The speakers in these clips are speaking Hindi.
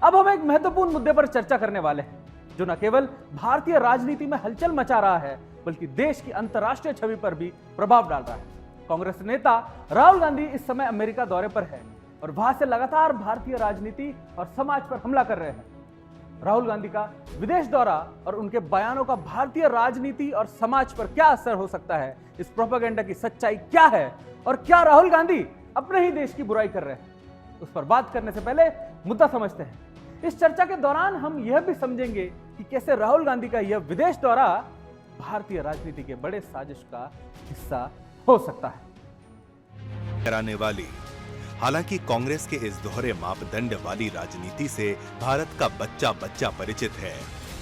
अब हम एक महत्वपूर्ण मुद्दे पर चर्चा करने वाले हैं जो न केवल भारतीय राजनीति में हलचल मचा रहा है बल्कि देश की अंतर्राष्ट्रीय छवि पर भी प्रभाव डाल रहा है। कांग्रेस नेता राहुल गांधी इस समय अमेरिका दौरे पर है और वहां से लगातार भारतीय राजनीति और समाज पर हमला कर रहे हैं। राहुल गांधी का विदेश दौरा और उनके बयानों का भारतीय राजनीति और समाज पर क्या असर हो सकता है, इस प्रोपेगेंडा की सच्चाई क्या है और क्या राहुल गांधी अपने ही देश की बुराई कर रहे हैं, उस पर बात करने से पहले मुद्दा समझते हैं। इस चर्चा के दौरान हम यह भी समझेंगे कि कैसे राहुल गांधी का यह विदेश दौरा भारतीय राजनीति के बड़े साजिश का हिस्सा हो सकता है। कराने वाली हालांकि कांग्रेस के इस दोहरे मापदंड वाली राजनीति से भारत का बच्चा बच्चा परिचित है,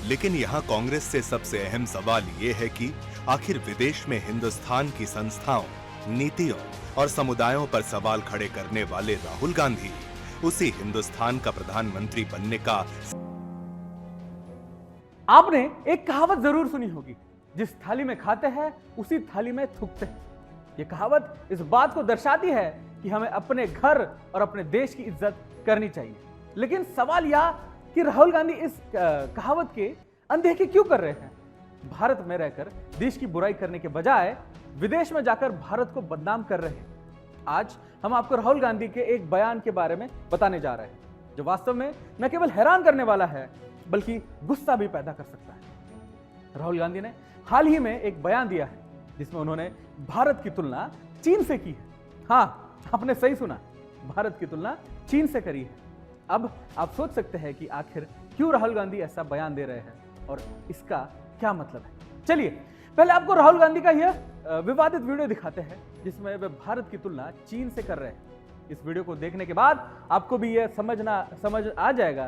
लेकिन यहाँ कांग्रेस से सबसे अहम सवाल ये है कि आखिर विदेश में हिंदुस्तान की संस्थाओं, नीतियों और समुदायों पर सवाल खड़े करने वाले राहुल गांधी उसी हिंदुस्तान का प्रधानमंत्री बनने का। आपने एक कहावत जरूर सुनी होगी, जिस थाली में खाते हैं उसी थाली में थूकते हैं। यह कहावत इस बात को दर्शाती है कि हमें अपने घर और अपने देश की इज्जत करनी चाहिए। लेकिन सवाल यह कि राहुल गांधी इस कहावत के अनदेखी क्यों कर रहे हैं? भारत में रहकर देश की बुराई करने के बजाय विदेश में जाकर भारत को बदनाम कर रहे हैं। आज हम आपको राहुल गांधी के एक बयान के बारे में बताने जा रहे हैं जो वास्तव में न केवल हैरान करने वाला है बल्कि गुस्सा भी पैदा कर सकता है। राहुल गांधी ने हाल ही में एक बयान दिया है जिसमें उन्होंने भारत की तुलना चीन से की है। हाँ, आपने सही सुना, भारत की तुलना चीन से करी है। अब आप सोच सकते हैं कि आखिर क्यों राहुल गांधी ऐसा बयान दे रहे हैं और इसका क्या मतलब है। चलिए पहले आपको राहुल गांधी का यह विवादित वीडियो दिखाते हैं जिसमें वे भारत की तुलना चीन से कर रहे हैं। इस वीडियो को देखने के बाद आपको भी यह समझ आ जाएगा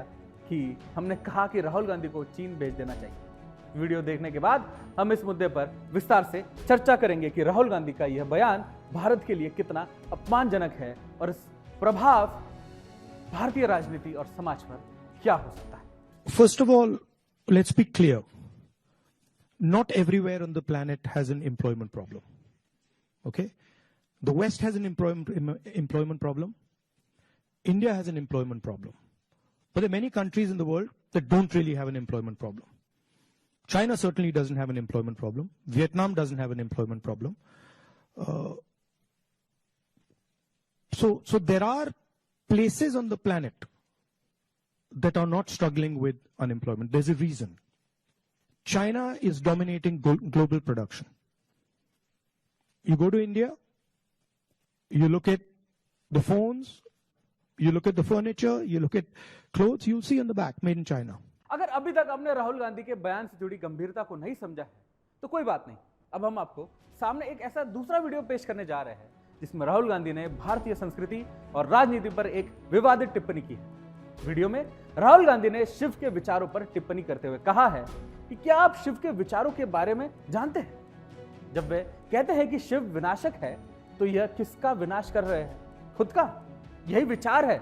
कि हमने कहा कि राहुल गांधी को चीन भेज देना चाहिए। वीडियो देखने के बाद हम इस मुद्दे पर विस्तार से चर्चा करेंगे कि राहुल गांधी का यह बयान भारत के लिए कितना अपमानजनक है और इस प्रभाव भारतीय राजनीति और समाज पर क्या हो सकता है। First of all, let's be clear. Not everywhere on the planet has an employment problem. Okay? The West has an employment problem. India has an employment problem. But there are many countries in the world that don't really have an employment problem. China certainly doesn't have an employment problem. Vietnam doesn't have an employment problem. So there are places on the planet that are not struggling with unemployment. There's a reason. China is dominating global production. You go to India, you look at the phones, you look at the furniture, you look at clothes, you'll see on the back, made in China. अगर अभी तक आपने राहुल गांधी के बयान से जुड़ी गंभीरता को नहीं समझा है तो कोई बात नहीं। अब हम आपको सामने एक ऐसा दूसरा वीडियो पेश करने जा रहे हैं जिसमें राहुल गांधी ने भारतीय संस्कृति और राजनीति पर एक विवादित टिप्पणी की है। वीडियो में राहुल गांधी ने शिव के विचारों पर टिप्पणी करते हुए कहा है कि क्या आप शिव के विचारों के बारे में जानते हैं? जब वे कहते हैं कि शिव विनाशक है तो यह किसका विनाश कर रहे हैं? खुद का। यही विचार है,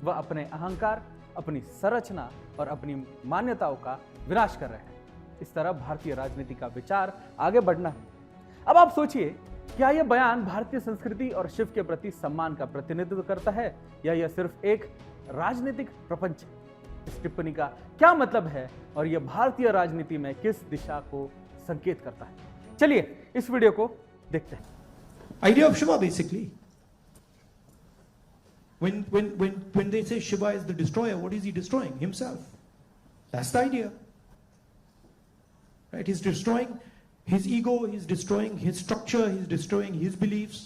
वह अपने अहंकार, अपनी संरचना और अपनी मान्यताओं का विनाश कर रहे हैं। इस तरह भारतीय राजनीति का विचार आगे बढ़ना है। अब आप सोचिए, क्या यह बयान भारतीय संस्कृति और शिव के प्रति सम्मान का प्रतिनिधित्व करता है या यह सिर्फ एक राजनीतिक प्रपंच है? इस टिप्पणी का क्या मतलब है और यह भारतीय राजनीति में किस दिशा को संकेत करता है? चलिए इस वीडियो को देखते हैं। Idea of Shiva, basically. When they say Shiva is the destroyer, what is he destroying? Himself. That's the idea. Right? He's destroying his ego, he's destroying his structure, he's destroying his beliefs.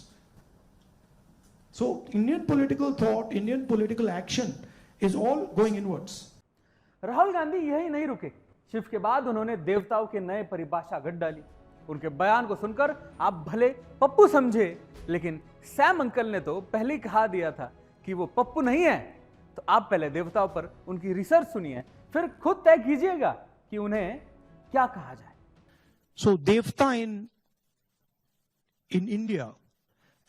So Indian political thought, Indian political action is all going inwards. Rahul Gandhi यही नहीं रुके। शिव के बाद उन्होंने देवताओं के नए परिभाषा गढ़ डाली। उनके बयान को सुनकर आप भले पप्पू समझे, लेकिन सैम अंकल ने तो पहले ही कहा दिया था कि वो पप्पू नहीं है। तो आप पहले देवताओं पर उनकी रिसर्च सुनिए, फिर खुद तय कीजिएगा कि उन्हें क्या कहा जाए। So devta in India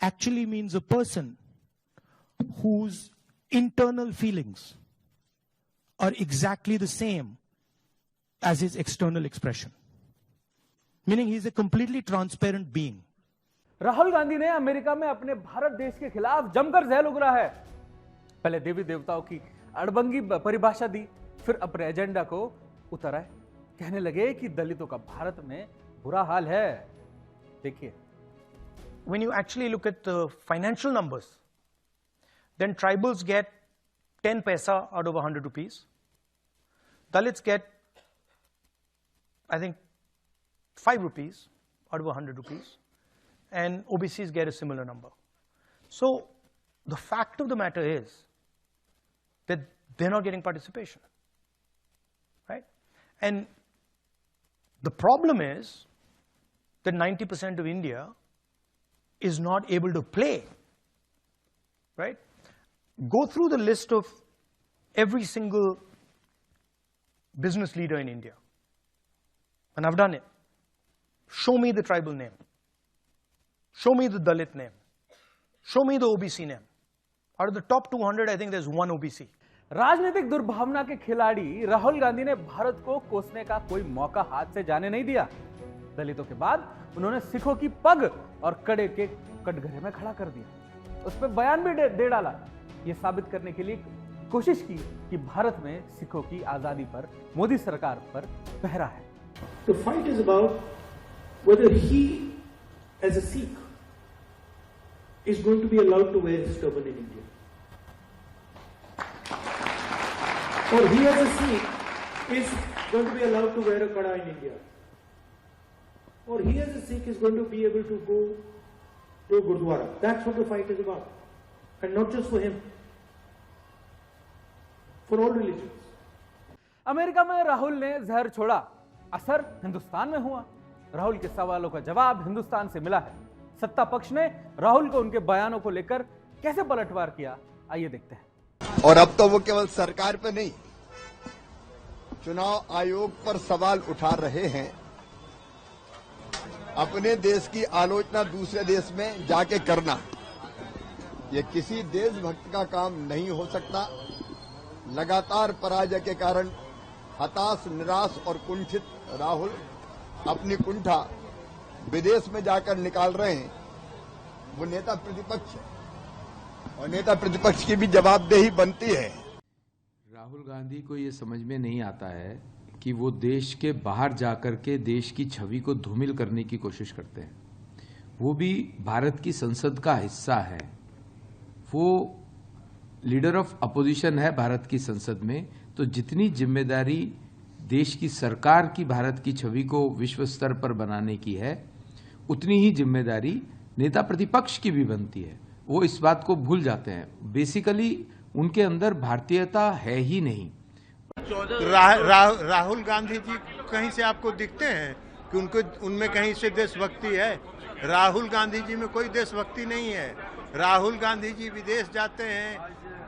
actually means a person whose internal feelings are exactly the same as his external expression. Meaning he is a completely transparent being. Rahul Gandhi ने अमेरिका में अपने भारत देश के खिलाफ जमकर जहल उगरा है। पहले देवी देवताओं की अड़बंगी परिभाषा दी, फिर अपने एजेंडा को उतर आए। कहने लगे कि दलितों का भारत में बुरा हाल है। देखिए, when you actually look at the financial numbers, then tribals get 10 paisa out of 100 rupees. Dalits get, I think, 5 rupees out of 100 rupees. And OBCs get a similar number. So the fact of the matter is that they're not getting participation, right? And the problem is that 90% of India is not able to play, right? Go through the list of every single business leader in India. And I've done it. Show me the tribal name. Show me the Dalit name. Show me the OBC name. Out of the top 200, I think there's one OBC. राजनीतिक दुर्भावना के खिलाड़ी राहुल गांधी ने भारत को कोसने का कोई मौका हाथ से जाने नहीं दिया। दलितों के बाद उन्होंने सिखों की पग और कड़े के कटघरे में खड़ा कर दिया। उस पर बयान भी दे डाला, यह साबित करने के लिए कोशिश की कि भारत में सिखों की आजादी पर मोदी सरकार पर पहरा है। The fight is about whether he, as a Sikh, is going to be allowed to wear his turban in India. Or he, as a Sikh, is going to be allowed to wear a kada in India. Or he, as a Sikh, is going to be able to go to a Gurdwara. That's what the fight is about. And not just for him, for all religions. America में राहुल ने जहर छोड़ा, असर हिंदुस्तान में हुआ। राहुल के सवालों का जवाब हिंदुस्तान से मिला है। सत्ता पक्ष ने राहुल को उनके बयानों को लेकर कैसे पलटवार किया, आइए देखते हैं। और अब तो वो केवल सरकार पर नहीं, चुनाव आयोग पर सवाल उठा रहे हैं। अपने देश की आलोचना दूसरे देश में जाके करना, ये किसी देशभक्त का काम नहीं हो सकता। लगातार पराजय के कारण हताश, निराश और कुंठित राहुल अपनी कुंठा विदेश में जाकर निकाल रहे हैं। वो नेता प्रतिपक्ष है और नेता प्रतिपक्ष की भी जवाबदेही बनती है। राहुल गांधी को ये समझ में नहीं आता है कि वो देश के बाहर जाकर के देश की छवि को धूमिल करने की कोशिश करते हैं। वो भी भारत की संसद का हिस्सा है, वो लीडर ऑफ अपोजिशन है भारत की संसद में। तो जितनी जिम्मेदारी देश की सरकार की भारत की छवि को विश्व स्तर पर बनाने की है, उतनी ही जिम्मेदारी नेता प्रतिपक्ष की भी बनती है। वो इस बात को भूल जाते हैं। बेसिकली उनके अंदर भारतीयता है ही नहीं। राहुल गांधी जी कहीं से आपको दिखते हैं कि उनमें कहीं से देशभक्ति है? राहुल गांधी जी में कोई देशभक्ति नहीं है। राहुल गांधी जी विदेश जाते हैं,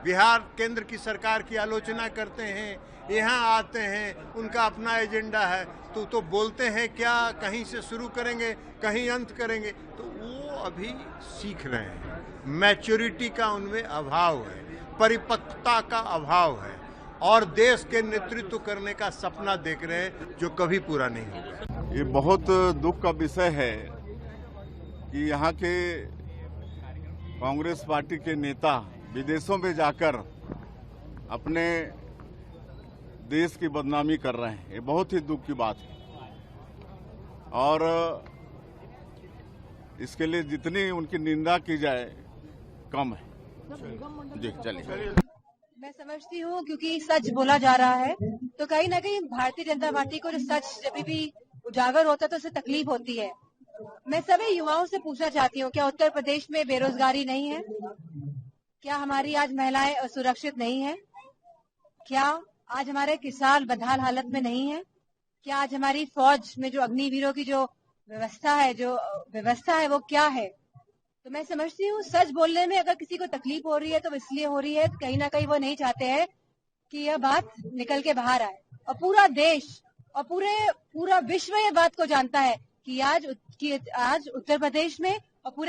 बिहार केंद्र की सरकार की आलोचना करते हैं, यहाँ आते हैं, उनका अपना एजेंडा है। तो बोलते हैं क्या, कहीं से शुरू करेंगे, कहीं अंत करेंगे। तो वो अभी सीख रहे हैं। मैच्योरिटी का उनमें अभाव है, परिपक्वता का अभाव है, और देश के नेतृत्व करने का सपना देख रहे हैं जो कभी पूरा नहीं होगा। ये बहुत दुख का विषय है कि यहाँ के कांग्रेस पार्टी के नेता विदेशों में जाकर अपने देश की बदनामी कर रहे हैं। ये बहुत ही दुख की बात है और इसके लिए जितनी उनकी निंदा की जाए कम है। जी चलिए। मैं समझती हूँ क्योंकि सच बोला जा रहा है, तो कहीं ना कहीं भारतीय जनता पार्टी को जो सच जब भी उजागर होता है तो उससे तकलीफ होती है। मैं सभी युवाओं से पूछना चाहती हूँ, क्या उत्तर प्रदेश में बेरोजगारी नहीं है? क्या हमारी आज महिलाएं सुरक्षित नहीं है? क्या आज हमारे किसान बदहाल हालत में नहीं है? क्या आज हमारी फौज में जो अग्निवीरों की जो व्यवस्था है वो क्या है? तो मैं समझती हूँ सच बोलने में अगर किसी को तकलीफ हो रही है तो इसलिए हो रही है, कहीं ना कहीं वो नहीं चाहते हैं कि यह बात निकल के बाहर आए। और पूरा देश और पूरा विश्व ये बात को जानता है कि आज उत्तर प्रदेश में और पूरे